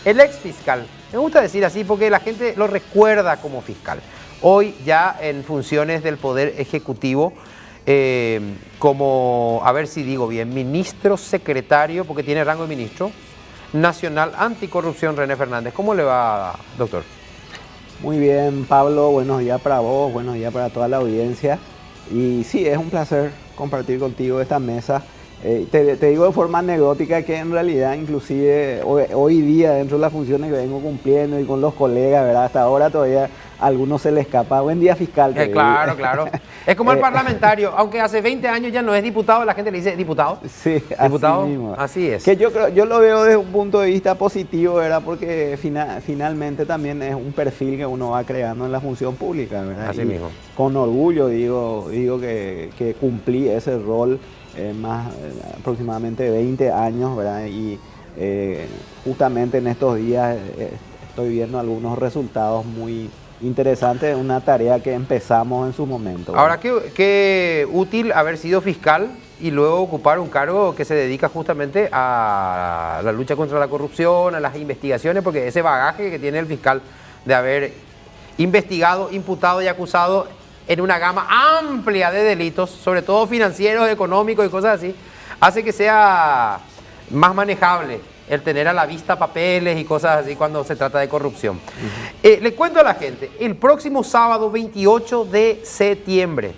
El ex fiscal, me gusta decir así porque la gente lo recuerda como fiscal. Hoy ya en funciones del Poder Ejecutivo, como, a ver si digo bien, ministro secretario, porque tiene rango de ministro, nacional anticorrupción, René Fernández. ¿Cómo le va, doctor? Muy bien, Pablo, buenos días para vos, buenos días para toda la audiencia. Y sí, es un placer compartir contigo esta mesa. Te digo de forma anecdótica que en realidad inclusive hoy día dentro de las funciones que vengo cumpliendo y con los colegas, ¿verdad? Hasta ahora todavía a algunos se les escapa. Buen día, fiscal. Claro, claro. Es como el parlamentario, aunque hace 20 años ya no es diputado, la gente le dice diputado. Sí, diputado, así mismo. Así es. Que yo lo veo desde un punto de vista positivo, ¿verdad? Porque finalmente también es un perfil que uno va creando en la función pública, ¿verdad? Así y mismo. Con orgullo digo que cumplí ese rol aproximadamente 20 años, ¿verdad? Y justamente en estos días estoy viendo algunos resultados muy interesantes de una tarea que empezamos en su momento, ¿verdad? Ahora, qué útil haber sido fiscal y luego ocupar un cargo que se dedica justamente a la lucha contra la corrupción, a las investigaciones, porque ese bagaje que tiene el fiscal de haber investigado, imputado y acusado en una gama amplia de delitos, sobre todo financieros, económicos y cosas así, hace que sea más manejable el tener a la vista papeles y cosas así cuando se trata de corrupción. Le cuento a la gente, el próximo sábado 28 de septiembre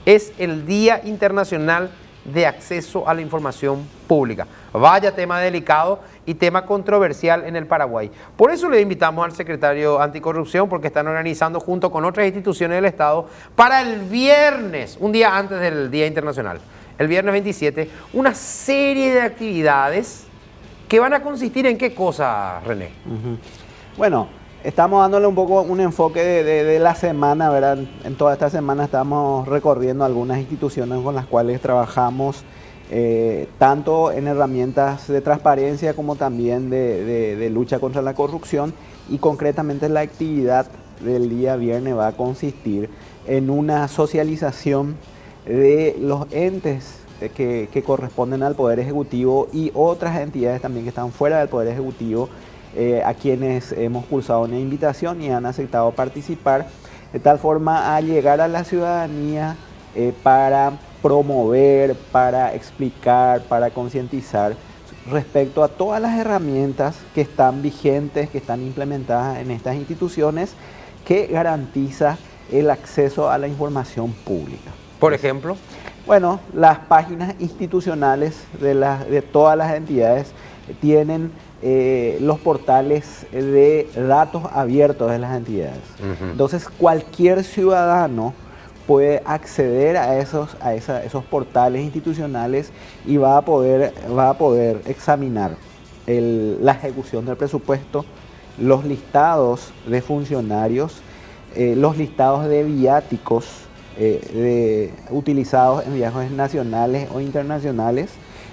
es el Día Internacional de Acceso a la Información Pública. Vaya tema delicado y tema controversial en el Paraguay. Por eso le invitamos al secretario anticorrupción, porque están organizando junto con otras instituciones del Estado para el viernes, un día antes del Día Internacional, el viernes 27, una serie de actividades que van a consistir en qué cosa, René. Bueno, estamos dándole un poco un enfoque de la semana, ¿verdad? En toda esta semana estamos recorriendo algunas instituciones con las cuales trabajamos, tanto en herramientas de transparencia como también de lucha contra la corrupción, y concretamente la actividad del día viernes va a consistir en una socialización de los entes que corresponden al Poder Ejecutivo y otras entidades también que están fuera del Poder Ejecutivo, a quienes hemos cursado una invitación y han aceptado participar, de tal forma a llegar a la ciudadanía para promover, para explicar, para concientizar respecto a todas las herramientas que están vigentes, que están implementadas en estas instituciones, que garantiza el acceso a la información pública. Por ejemplo, bueno, las páginas institucionales de todas las entidades tienen los portales de datos abiertos de las entidades. Entonces, cualquier ciudadano puede acceder a esos portales institucionales y va a poder examinar la ejecución del presupuesto, los listados de funcionarios, los listados de viáticos utilizados en viajes nacionales o internacionales,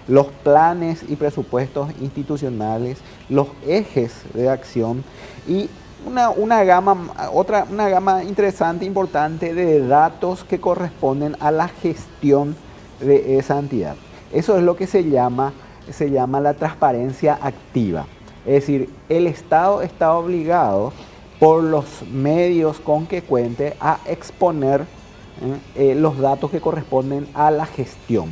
los planes y presupuestos institucionales, los ejes de acción y una gama interesante, importante de datos que corresponden a la gestión de esa entidad. Eso es lo que se llama la transparencia activa. Es decir, el Estado está obligado por los medios con que cuente a exponer los datos que corresponden a la gestión.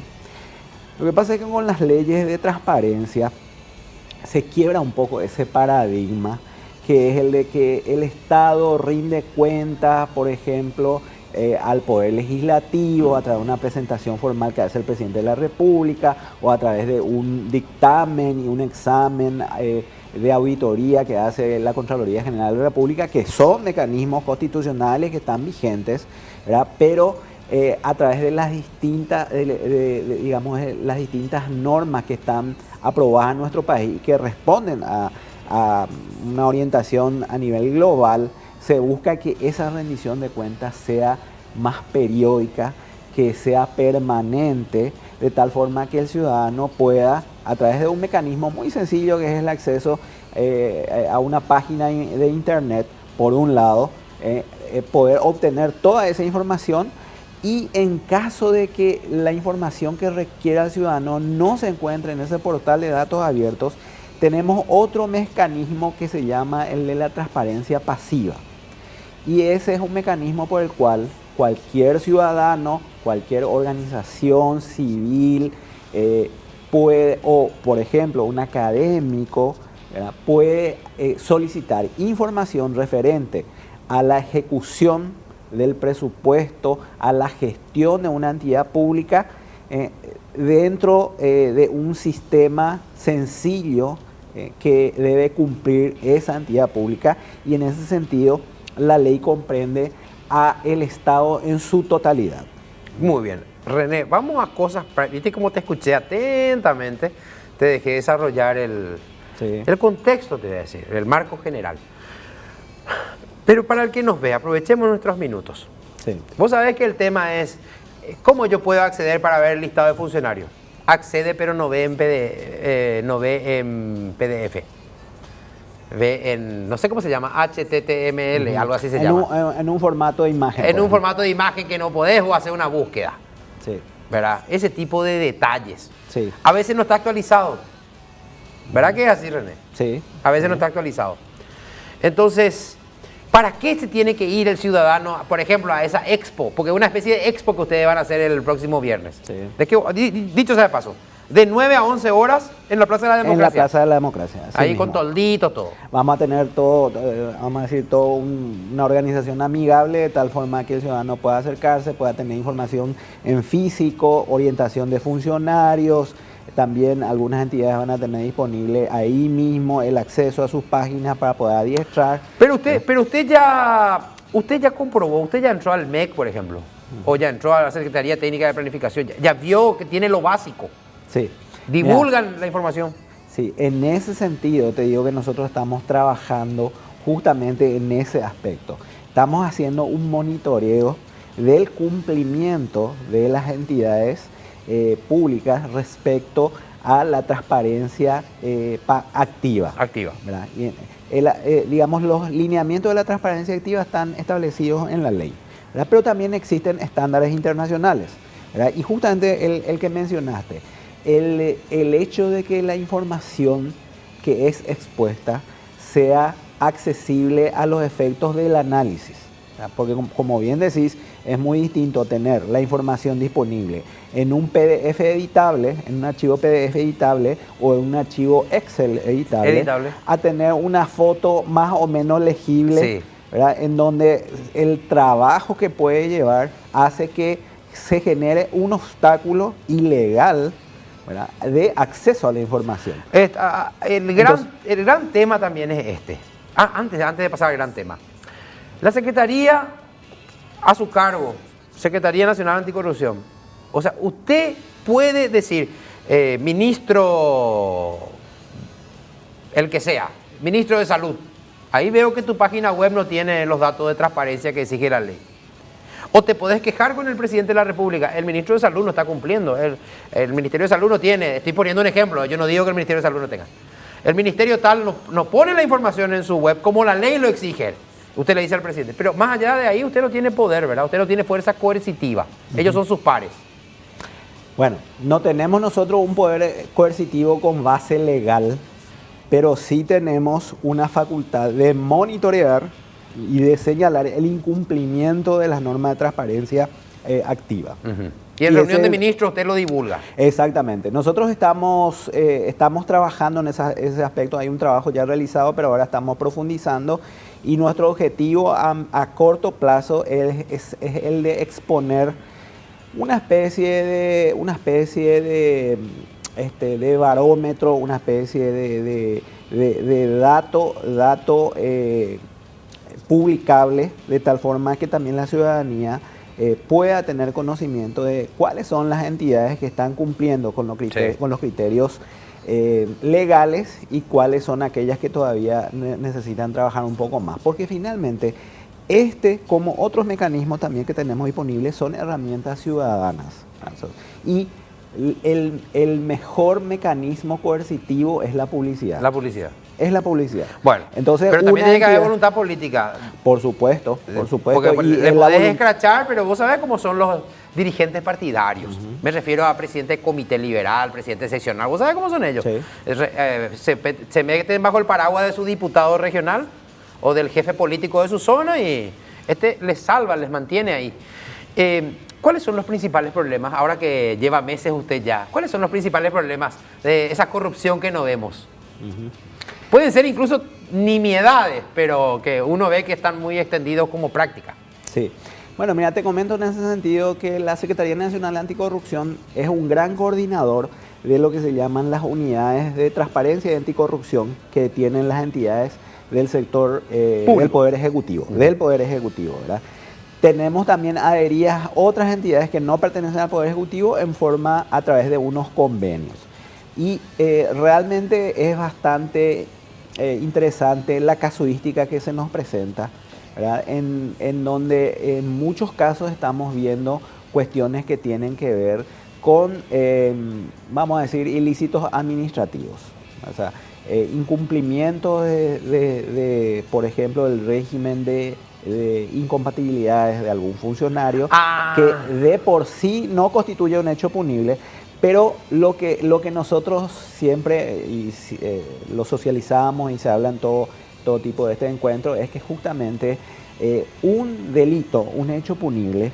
Lo que pasa es que con las leyes de transparencia se quiebra un poco ese paradigma, que es el de que el Estado rinde cuentas, por ejemplo, al Poder Legislativo a través de una presentación formal que hace el Presidente de la República, o a través de un dictamen y un examen de auditoría que hace la Contraloría General de la República, que son mecanismos constitucionales que están vigentes, ¿verdad? Pero a través de las distintas, las distintas normas que están aprobadas en nuestro país y que responden a una orientación a nivel global, se busca que esa rendición de cuentas sea más periódica, que sea permanente, de tal forma que el ciudadano pueda, a través de un mecanismo muy sencillo que es el acceso a una página de internet, por un lado, poder obtener toda esa información, y en caso de que la información que requiera el ciudadano no se encuentre en ese portal de datos abiertos, tenemos otro mecanismo que se llama el de la transparencia pasiva. Y ese es un mecanismo por el cual cualquier ciudadano, cualquier organización civil, puede, o por ejemplo un académico, ¿verdad?, puede solicitar información referente a la ejecución del presupuesto, a la gestión de una entidad pública dentro de un sistema sencillo que debe cumplir esa entidad pública, y en ese sentido la ley comprende a el Estado en su totalidad. Muy bien. René, vamos a cosas, viste cómo te escuché atentamente, te dejé desarrollar el contexto, te voy a decir, el marco general. Pero para el que nos ve, aprovechemos nuestros minutos. Sí. Vos sabés que el tema es, ¿cómo yo puedo acceder para ver el listado de funcionarios? Accede, pero no ve en PDF. Ve en, no sé cómo se llama, HTML, algo así se llama. En un formato de imagen. En un formato de imagen que no podés o hacer una búsqueda. Sí. ¿Verdad? Ese tipo de detalles. Sí. A veces no está actualizado. ¿Verdad que es así, René? Sí. A veces no está actualizado. Entonces, ¿para qué se tiene que ir el ciudadano, por ejemplo, a esa expo? Porque es una especie de expo que ustedes van a hacer el próximo viernes. Sí. Dicho sea de paso, de 9 a 11 horas en la Plaza de la Democracia. En la Plaza de la Democracia. Ahí mismo. con toldito, todo. Vamos a tener todo, vamos a decir, una organización amigable, de tal forma que el ciudadano pueda acercarse, pueda tener información en físico, orientación de funcionarios. También algunas entidades van a tener disponible ahí mismo el acceso a sus páginas para poder adiestrar. Pero usted ya comprobó, usted ya entró al MEC, por ejemplo, o ya entró a la Secretaría Técnica de Planificación, ya vio que tiene lo básico. Sí. Divulgan la información. Sí, en ese sentido te digo que nosotros estamos trabajando justamente en ese aspecto. Estamos haciendo un monitoreo del cumplimiento de las entidades públicas respecto a la transparencia activa. ¿Verdad? Y, digamos, los lineamientos de la transparencia activa están establecidos en la ley, ¿verdad? Pero también existen estándares internacionales, ¿verdad? Y justamente el que mencionaste, el hecho de que la información que es expuesta sea accesible a los efectos del análisis, ¿verdad? Porque como bien decís, es muy distinto tener la información disponible en un PDF editable, en un archivo PDF editable o en un archivo Excel editable. A tener una foto más o menos legible, sí, ¿verdad?, en donde el trabajo que puede llevar hace que se genere un obstáculo ilegal, ¿verdad?, de acceso a la información. El gran tema también es este. Antes de pasar al gran tema. La Secretaría a su cargo, Secretaría Nacional Anticorrupción. O sea, usted puede decir, ministro, el que sea, ministro de Salud, ahí veo que tu página web no tiene los datos de transparencia que exige la ley. O te podés quejar con el presidente de la República, el ministro de Salud no está cumpliendo, el Ministerio de Salud no tiene, estoy poniendo un ejemplo, yo no digo que el Ministerio de Salud no tenga. El ministerio tal no pone la información en su web como la ley lo exige. Usted le dice al presidente, pero más allá de ahí usted no tiene poder, ¿verdad? Usted no tiene fuerza coercitiva, ellos son sus pares. Bueno, no tenemos nosotros un poder coercitivo con base legal, pero sí tenemos una facultad de monitorear y de señalar el incumplimiento de las normas de transparencia activa. Y en reunión de ministros usted lo divulga. Exactamente. Nosotros estamos trabajando en ese aspecto. Hay un trabajo ya realizado, pero ahora estamos profundizando. Y nuestro objetivo a corto plazo es el de exponer una especie de barómetro, una especie de dato publicable, de tal forma que también la ciudadanía pueda tener conocimiento de cuáles son las entidades que están cumpliendo con los criterios legales y cuáles son aquellas que todavía necesitan trabajar un poco más. Porque finalmente, como otros mecanismos también que tenemos disponibles, son herramientas ciudadanas. Y el mejor mecanismo coercitivo es la publicidad. La publicidad. es la publicidad. Bueno, entonces, pero también una tiene que haber entidad- voluntad política. Por supuesto, por supuesto. Porque y le en la podés volun- escrachar, pero vos sabés cómo son los dirigentes partidarios. Me refiero a presidente de comité liberal, presidente seccional. ¿Vos sabés cómo son ellos? Sí. Se meten bajo el paraguas de su diputado regional o del jefe político de su zona y les salva, les mantiene ahí. ¿Cuáles son los principales problemas, ahora que lleva meses usted ya? ¿Cuáles son los principales problemas de esa corrupción que no vemos? Pueden ser incluso nimiedades, pero que uno ve que están muy extendidos como práctica. Sí. Bueno, mira, te comento en ese sentido que la Secretaría Nacional de Anticorrupción es un gran coordinador de lo que se llaman las unidades de transparencia y anticorrupción que tienen las entidades del sector del Poder Ejecutivo, ¿verdad? Tenemos también adheridas otras entidades que no pertenecen al Poder Ejecutivo en forma a través de unos convenios. Y realmente es bastante interesante la casuística que se nos presenta, ¿verdad? En donde en muchos casos estamos viendo cuestiones que tienen que ver con, vamos a decir, ilícitos administrativos. O sea, incumplimientos por ejemplo, del régimen de incompatibilidades de algún funcionario que de por sí no constituye un hecho punible, pero lo que nosotros siempre lo socializamos y se habla en todo tipo de este encuentro es que justamente un delito, un hecho punible,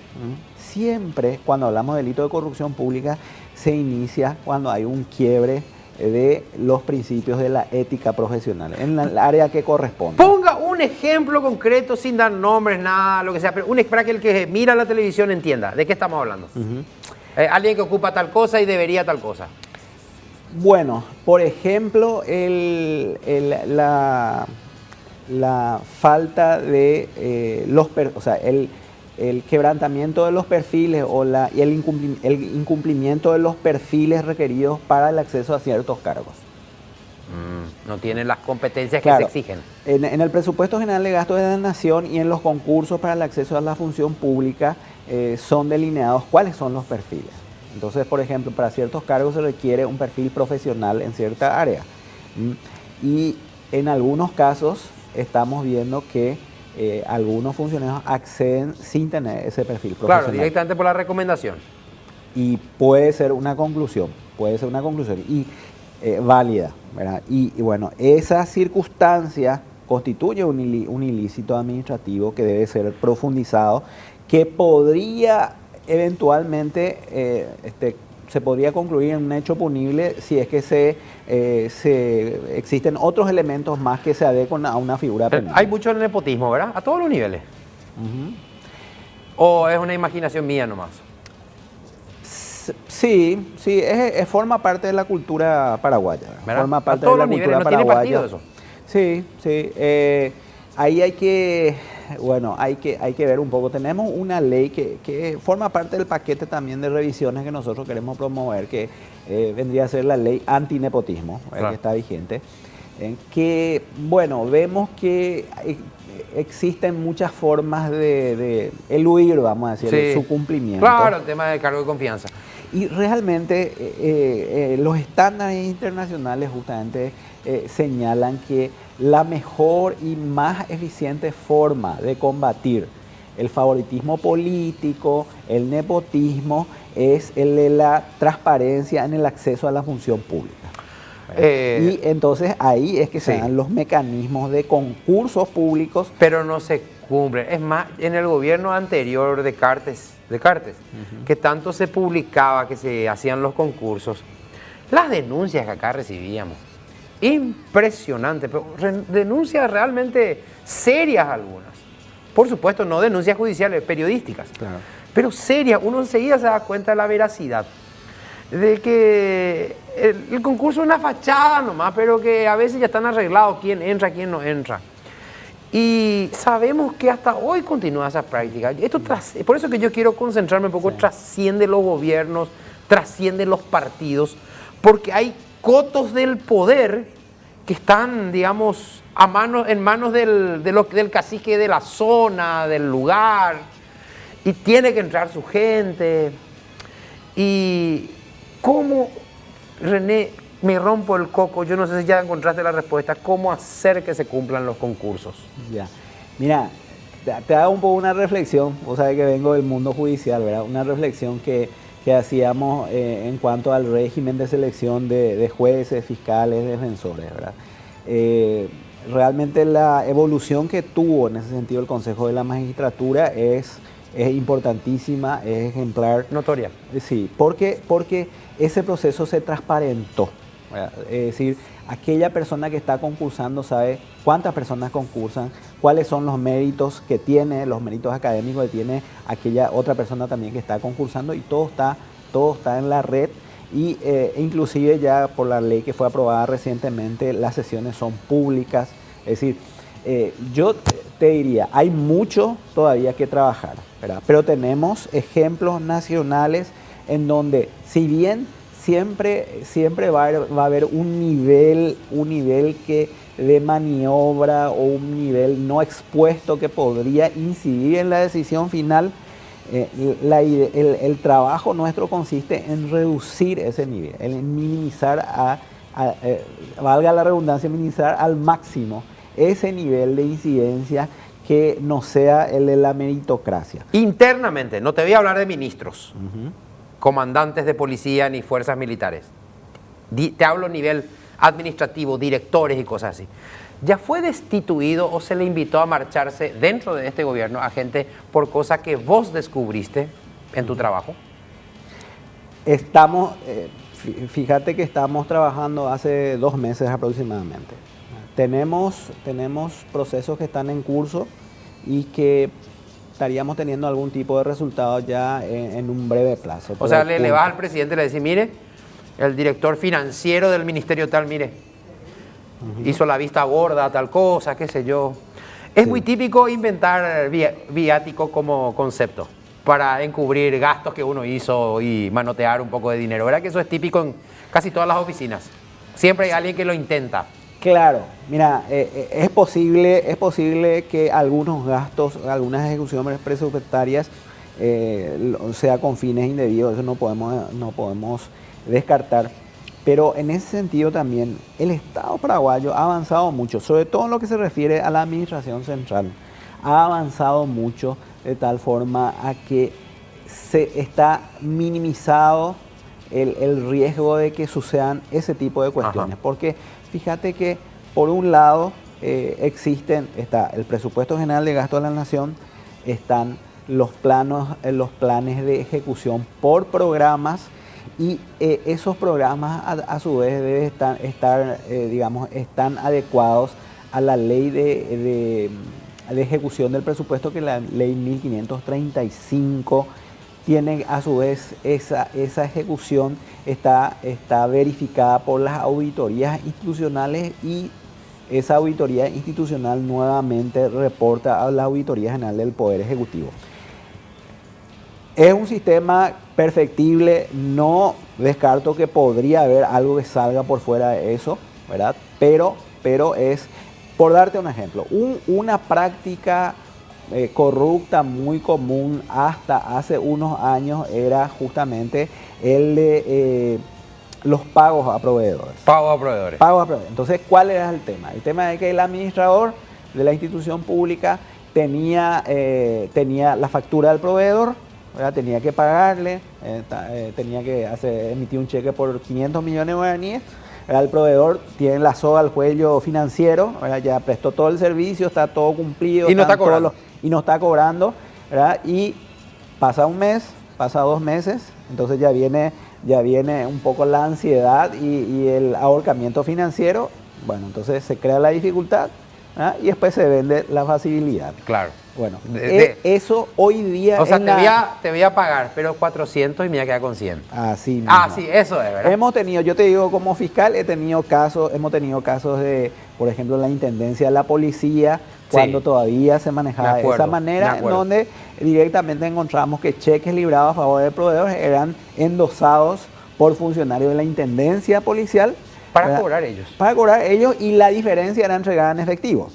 siempre cuando hablamos de delito de corrupción pública se inicia cuando hay un quiebre de los principios de la ética profesional, en el área que corresponde. Ponga un ejemplo concreto sin dar nombres, nada, lo que sea, pero para que el que mira la televisión entienda de qué estamos hablando. Alguien que ocupa tal cosa y debería tal cosa. Bueno, por ejemplo, la falta de el quebrantamiento de los perfiles y el incumplimiento de los perfiles requeridos para el acceso a ciertos cargos. No tienen las competencias Claro, que se exigen. En el presupuesto general de gastos de la Nación y en los concursos para el acceso a la función pública son delineados cuáles son los perfiles. Entonces, por ejemplo, para ciertos cargos se requiere un perfil profesional en cierta área. Y en algunos casos estamos viendo que algunos funcionarios acceden sin tener ese perfil profesional. Claro, directamente por la recomendación. Y puede ser una conclusión y válida, ¿verdad? Y bueno, esa circunstancia constituye un ilícito administrativo que debe ser profundizado, que podría eventualmente se podría concluir en un hecho punible si es que existen otros elementos más que se adecuan a una figura penal. Hay mucho nepotismo, ¿verdad? A todos los niveles. ¿O es una imaginación mía nomás? Sí, forma parte de la cultura paraguaya. ¿Verdad? Forma parte a todos de la los niveles, cultura ¿no tiene paraguaya. partido eso? Sí. Ahí hay que ver un poco. Tenemos una ley que forma parte del paquete también de revisiones que nosotros queremos promover, que vendría a ser la ley antinepotismo, Claro. que está vigente. Que, bueno, vemos que existen muchas formas de eludir, vamos a decir, su cumplimiento. Claro, el tema del cargo de confianza. Y realmente los estándares internacionales justamente señalan que la mejor y más eficiente forma de combatir el favoritismo político, el nepotismo, es el de la transparencia en el acceso a la función pública. Y entonces ahí es que se dan los mecanismos de concursos públicos. Pero no se cumplen. Es más, en el gobierno anterior de Cartes, que tanto se publicaba, que se hacían los concursos, las denuncias que acá recibíamos, impresionante, pero denuncias realmente serias algunas. Por supuesto, no denuncias judiciales, periodísticas, Claro. pero serias. Uno enseguida se da cuenta de la veracidad, de que el concurso es una fachada nomás, pero que a veces ya están arreglados quién entra, quién no entra. Y sabemos que hasta hoy continúa esa práctica. Por eso que yo quiero concentrarme un poco, trasciende los gobiernos, trasciende los partidos, porque hay cotos del poder que están, digamos, en manos del cacique de la zona, del lugar, y tiene que entrar su gente. Y cómo, René, me rompo el coco, yo no sé si ya encontraste la respuesta, ¿cómo hacer que se cumplan los concursos? Ya. Mira, te hago un poco una reflexión, vos sabés que vengo del mundo judicial, ¿verdad? Una reflexión que hacíamos en cuanto al régimen de selección de jueces, fiscales, defensores, ¿verdad? Realmente la evolución que tuvo en ese sentido el Consejo de la Magistratura es importantísima, es ejemplar. Notoria. Sí, porque ese proceso se transparentó, ¿verdad? Es decir, aquella persona que está concursando sabe cuántas personas concursan, cuáles son los méritos que tiene, los méritos académicos que tiene aquella otra persona también que está concursando, y todo está en la red. Y inclusive ya por la ley que fue aprobada recientemente, las sesiones son públicas. Es decir, yo te diría, hay mucho todavía que trabajar, ¿verdad? Pero tenemos ejemplos nacionales en donde, si bien siempre va a haber un nivel que de maniobra o un nivel no expuesto que podría incidir en la decisión final, el trabajo nuestro consiste en reducir ese nivel, en minimizar, valga la redundancia, minimizar al máximo ese nivel de incidencia que no sea el de la meritocracia. Internamente, no te voy a hablar de ministros, comandantes de policía ni fuerzas militares. Te hablo a nivel administrativo, directores y cosas así. ¿Ya fue destituido o se le invitó a marcharse dentro de este gobierno a gente por cosas que vos descubriste en tu trabajo? Fíjate que estamos trabajando hace 2 meses aproximadamente. Tenemos procesos que están en curso y que estaríamos teniendo algún tipo de resultado ya en un breve plazo. O sea, le vas al presidente y le decís, mire, el director financiero del ministerio tal, mire, hizo la vista gorda, tal cosa, qué sé yo. Es muy típico inventar viático como concepto para encubrir gastos que uno hizo y manotear un poco de dinero. ¿Verdad que eso es típico en casi todas las oficinas? Siempre hay alguien que lo intenta. Claro, mira, es posible que algunos gastos, algunas ejecuciones presupuestarias sea con fines indebidos, eso no podemos descartar. Pero en ese sentido también el Estado paraguayo ha avanzado mucho, sobre todo en lo que se refiere a la administración central. Ha avanzado mucho de tal forma a que se está minimizado el riesgo de que sucedan ese tipo de cuestiones. Ajá. Porque fíjate que por un lado está el presupuesto general de gasto de la nación, están los planes de ejecución por programas, y esos programas a su vez deben están adecuados a la ley de ejecución del presupuesto, que es la ley 1535 tiene a su vez esa ejecución está verificada por las auditorías institucionales, y esa auditoría institucional nuevamente reporta a la Auditoría General del Poder Ejecutivo. Es un sistema perfectible, no descarto que podría haber algo que salga por fuera de eso, ¿verdad? Pero es, por darte un ejemplo, una práctica corrupta muy común hasta hace unos años era justamente el de los pagos a proveedores. Pagos a proveedores. Pagos a proveedores. Entonces, ¿cuál era el tema? El tema es que el administrador de la institución pública tenía la factura del proveedor, ¿verdad? Tenía que pagarle, tenía que emitir un cheque por 500 millones de guaraníes. El proveedor tiene la soga al cuello financiero, ¿verdad? Ya prestó todo el servicio, está todo cumplido. Y no está cobrando. Y no está cobrando, ¿verdad? Y pasa un mes, pasa 2 meses, entonces ya viene un poco la ansiedad y el ahorcamiento financiero. Bueno, entonces se crea la dificultad, ¿verdad? Y después se vende la facilidad. Claro. Bueno, eso hoy día... O sea, te voy a pagar, pero 400 y me voy a quedar con 100. Así mismo. Ah, sí, eso es, ¿verdad? Yo te digo, como fiscal, hemos tenido casos de, por ejemplo, la intendencia de la policía, cuando todavía se manejaba de esa manera, en donde directamente encontramos que cheques librados a favor de proveedores eran endosados por funcionarios de la intendencia policial. Para cobrar ellos. Para cobrar ellos, y la diferencia era entregada en efectivo.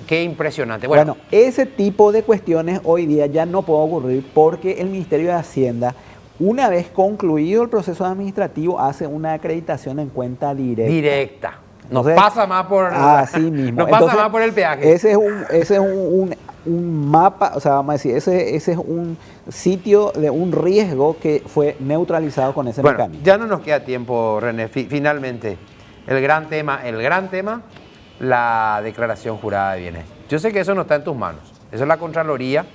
Qué impresionante. Bueno, ese tipo de cuestiones hoy día ya no puede ocurrir, porque el Ministerio de Hacienda Una vez concluido el proceso administrativo, hace una acreditación en cuenta directa. Directa. No Entonces, pasa más por así mismo. No pasa Entonces, más por el peaje. Ese es un mapa, o sea, vamos a decir, ese es un sitio de un riesgo que fue neutralizado con ese mecanismo. Ya no nos queda tiempo, René. Finalmente, el gran tema, la declaración jurada de bienes. Yo sé que eso no está en tus manos. Eso es la Contraloría,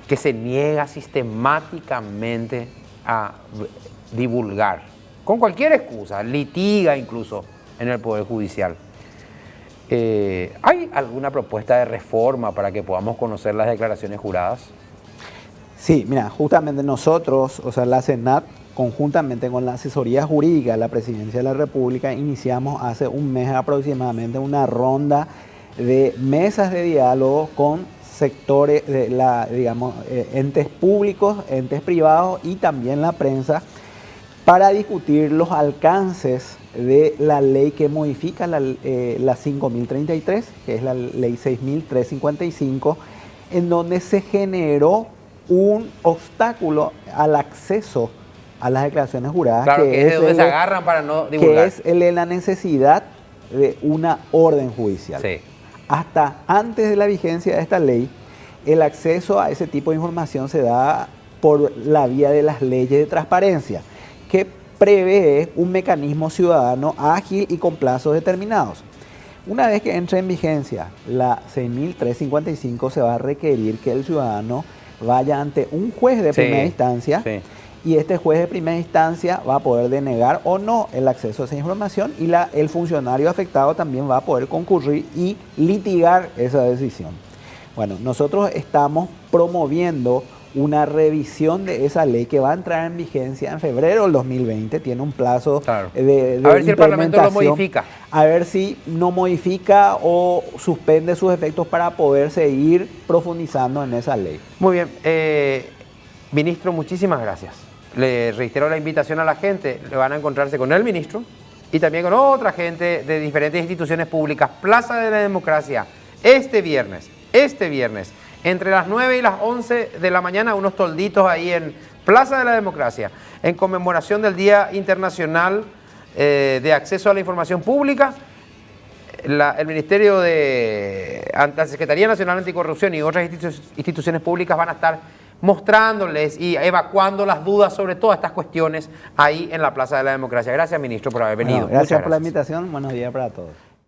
que se niega sistemáticamente a divulgar, con cualquier excusa, litiga incluso en el Poder Judicial. ¿Hay alguna propuesta de reforma para que podamos conocer las declaraciones juradas? Sí, mira, justamente nosotros, o sea, la Senat, conjuntamente con la asesoría jurídica de la Presidencia de la República, iniciamos hace un mes aproximadamente una ronda de mesas de diálogo con sectores, entes públicos, entes privados y también la prensa, para discutir los alcances de la ley que modifica la 5.033, que es la ley 6.355, en donde se generó un obstáculo al acceso a las declaraciones juradas. Claro, que es de donde se agarran para no divulgar. Que es la necesidad de una orden judicial. Sí. Hasta antes de la vigencia de esta ley, el acceso a ese tipo de información se da por la vía de las leyes de transparencia, que prevé un mecanismo ciudadano ágil y con plazos determinados. Una vez que entre en vigencia la 6.355, se va a requerir que el ciudadano vaya ante un juez de primera instancia, y este juez de primera instancia va a poder denegar o no el acceso a esa información, y el funcionario afectado también va a poder concurrir y litigar esa decisión. Bueno, nosotros estamos promoviendo una revisión de esa ley que va a entrar en vigencia en febrero del 2020, tiene un plazo de a ver si el Parlamento lo modifica. A ver si no modifica o suspende sus efectos para poder seguir profundizando en esa ley. Muy bien. Ministro, muchísimas gracias. Le reitero la invitación a la gente, le van a encontrarse con el ministro y también con otra gente de diferentes instituciones públicas. Plaza de la Democracia, este viernes, entre las 9 y las 11 de la mañana, unos tolditos ahí en Plaza de la Democracia, en conmemoración del Día Internacional de Acceso a la Información Pública. El Ministerio de la Secretaría Nacional Anticorrupción y otras instituciones públicas van a estar mostrándoles y evacuando las dudas sobre todas estas cuestiones ahí en la Plaza de la Democracia. Gracias, ministro, por haber venido. Bueno, gracias por la invitación. Buenos días para todos.